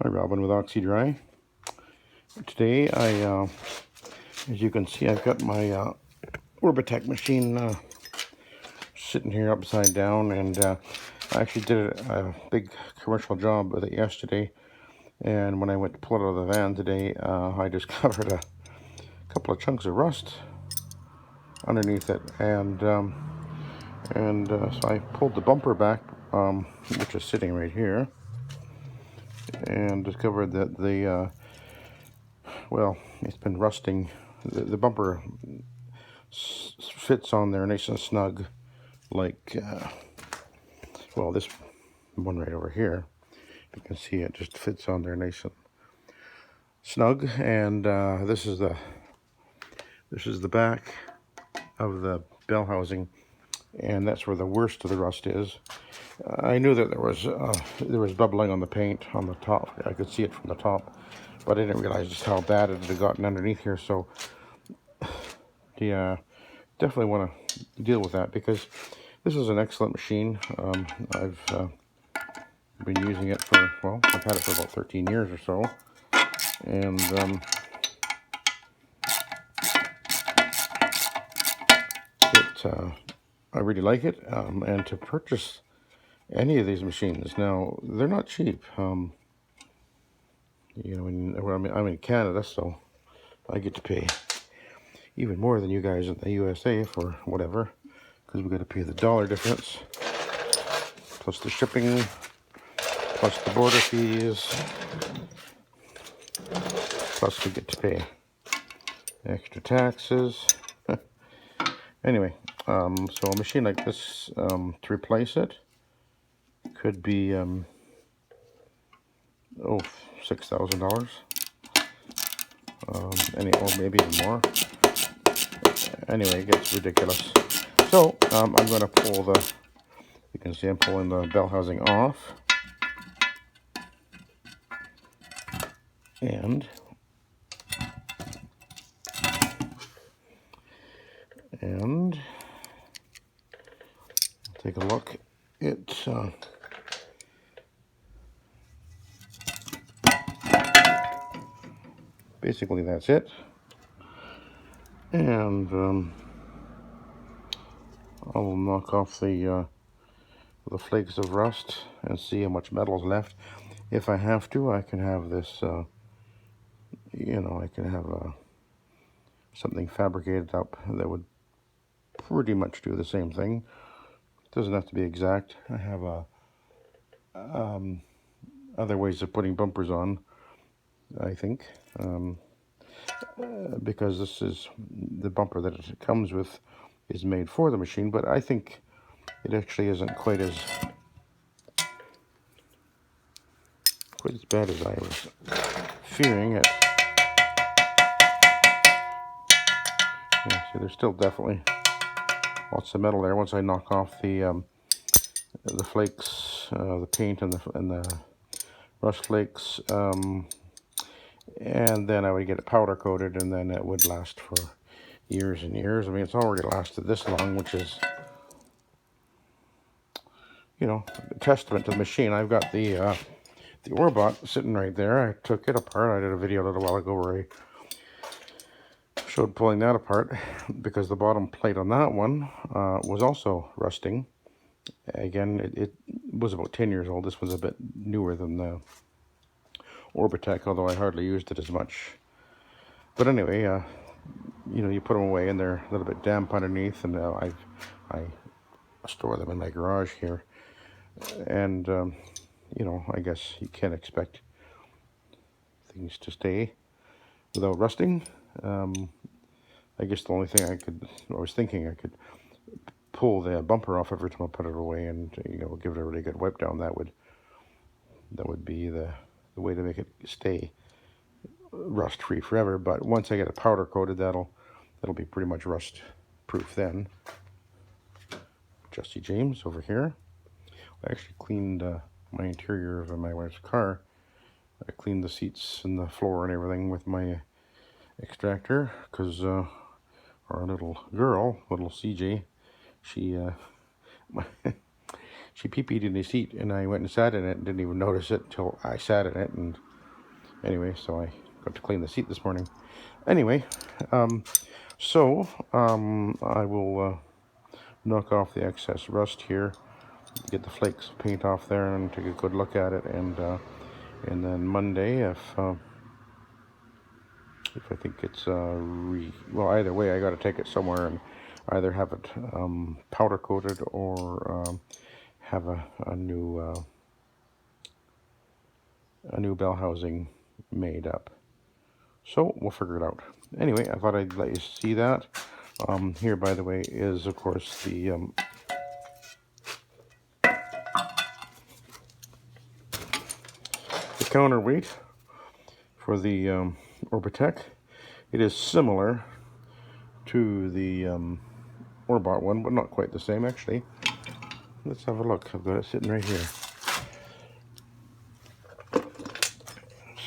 Hi, Robin with Oxy-Dry. Today, as you can see, I've got my Orbitec machine sitting here upside down, and I actually did a big commercial job with it yesterday. And when I went to pull it out of the van today, I discovered a couple of chunks of rust underneath it, and so I pulled the bumper back, which is sitting right here, and discovered that well, it's been rusting. The bumper fits on there nice and snug, like, well, this one right over here. You can see it just fits on there nice and snug. And this is the back of the bell housing, and that's where the worst of the rust is. I knew that there was bubbling on the paint on the top. I could see it from the top, but I didn't realize just how bad it had gotten underneath here. So yeah, definitely want to deal with that, because this is an excellent machine. I've been using it for, well, I've had it for about 13 years or so, and I really like it. And to purchase any of these machines now, they're not cheap. You know, I'm in Canada, so I get to pay even more than you guys in the USA for whatever, because we got to pay the dollar difference, plus the shipping, plus the border fees, plus we get to pay extra taxes. Anyway, so a machine like this, to replace it, could be $6,000, or maybe even more. Anyway, it gets ridiculous. So I'm going to pull you can see I'm pulling the bell housing off, and take a look. It's basically, that's it. And I'll knock off the flakes of rust and see how much metal's left. If I have to, I can have this, you know, I can have something fabricated up that would pretty much do the same thing. It doesn't have to be exact. I have other ways of putting bumpers on, I think, because this is the bumper that it comes with is made for the machine, but I think it actually isn't quite as bad as I was fearing it. Yeah, see, there's still definitely lots of metal there. Once I knock off the flakes, the paint and the rust flakes, and then I would get it powder coated, and then it would last for years and years. I mean, it's already lasted this long, which is, you know, a testament to the machine. I've got the Orbot sitting right there. I took it apart. I did a video a little while ago where I showed pulling that apart, because the bottom plate on that one was also rusting. Again, it was about 10 years old. This was a bit newer than the Orbitec, although I hardly used it as much. But anyway, you know, you put them away and they're a little bit damp underneath, and I store them in my garage here. And you know, I guess you can't expect things to stay without rusting. I guess the only thing I was thinking I could pull the bumper off every time I put it away, and, you know, give it a really good wipe down. That would be the way to make it stay rust free forever. But once I get it powder coated, that'll be pretty much rust proof then. Jesse James over here. I actually cleaned my interior of my wife's car. I cleaned the seats and the floor and everything with my extractor, because our little girl, little CJ, she she pee-peed in the seat, and I went and sat in it and didn't even notice it until I sat in it, and Anyway, so I got to clean the seat this morning. Anyway, I will knock off the excess rust here, get the flakes of paint off there, and take a good look at it. And then Monday, if I think it's well, either way, I got to take it somewhere and either have it powder coated or have a new bell housing made up. So we'll figure it out. Anyway, I thought I'd let you see that. Here, by the way, is of course the counterweight for the Orbitec. It is similar to the Orbot one, but not quite the same actually. Let's have a look. I've got it sitting right here.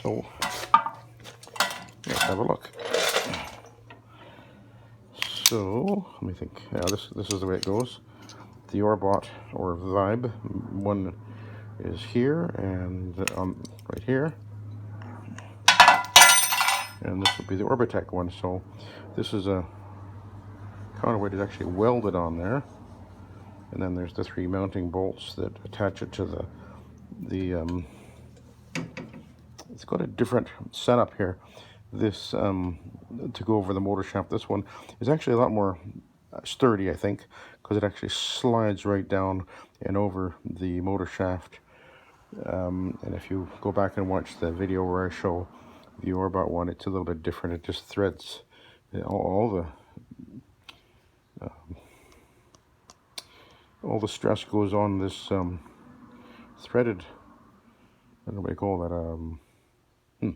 So let's have a look. So let me think. Yeah, this is the way it goes. The Orbot or Vibe one is here and right here, and this will be the Orbitec one. So this is a counterweight is actually welded on there, and then there's the 3 mounting bolts that attach it to the it's got a different setup here. This to go over the motor shaft, this one is actually a lot more sturdy, I think, because it actually slides right down and over the motor shaft. And if you go back and watch the video where I show the Orbot one, it's a little bit different. It just threads all the stress goes on this threaded, I don't know what you call that,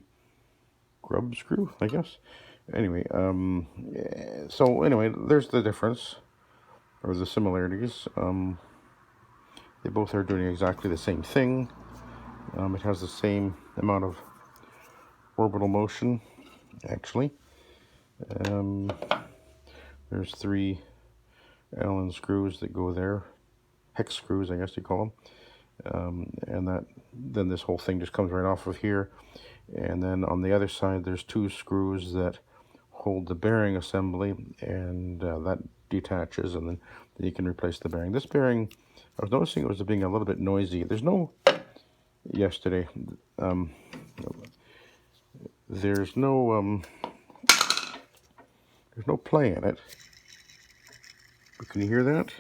grub screw, I guess. Anyway, so anyway, there's the difference, or the similarities. They both are doing exactly the same thing. It has the same amount of orbital motion, actually. There's 3 Allen screws that go there, hex screws, I guess you call them. And then this whole thing just comes right off of here. And then on the other side, there's 2 screws that hold the bearing assembly, and that detaches, and then you can replace the bearing. This bearing, I was noticing it was being a little bit noisy. There's no, yesterday, there's no play in it. But can you hear that?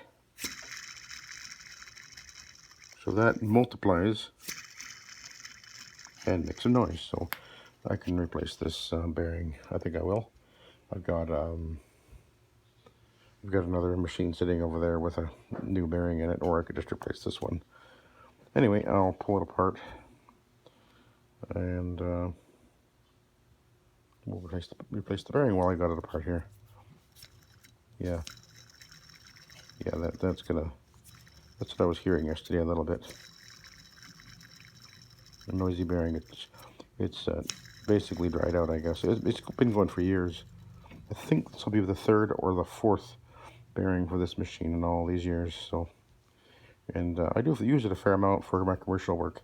So that multiplies and makes a noise. So I can replace this bearing. I think I will. I've got another machine sitting over there with a new bearing in it, or I could just replace this one. Anyway, I'll pull it apart and we'll replace the bearing while I got it apart here. Yeah, that's what I was hearing yesterday a little bit. A noisy bearing. It's basically dried out, I guess. It's been going for years. I think this will be the 3rd or the 4th bearing for this machine in all these years. So, and I do use it a fair amount for my commercial work.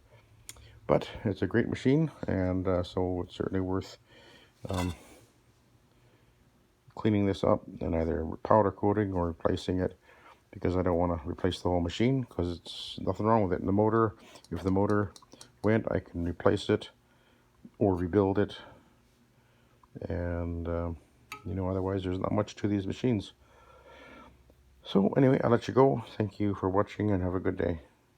But it's a great machine, and so it's certainly worth cleaning this up and either powder coating or replacing it, because I don't want to replace the whole machine, because it's nothing wrong with it. And the motor, if the motor went, I can replace it or rebuild it, and you know, otherwise there's not much to these machines. So anyway, I'll let you go. Thank you for watching and have a good day.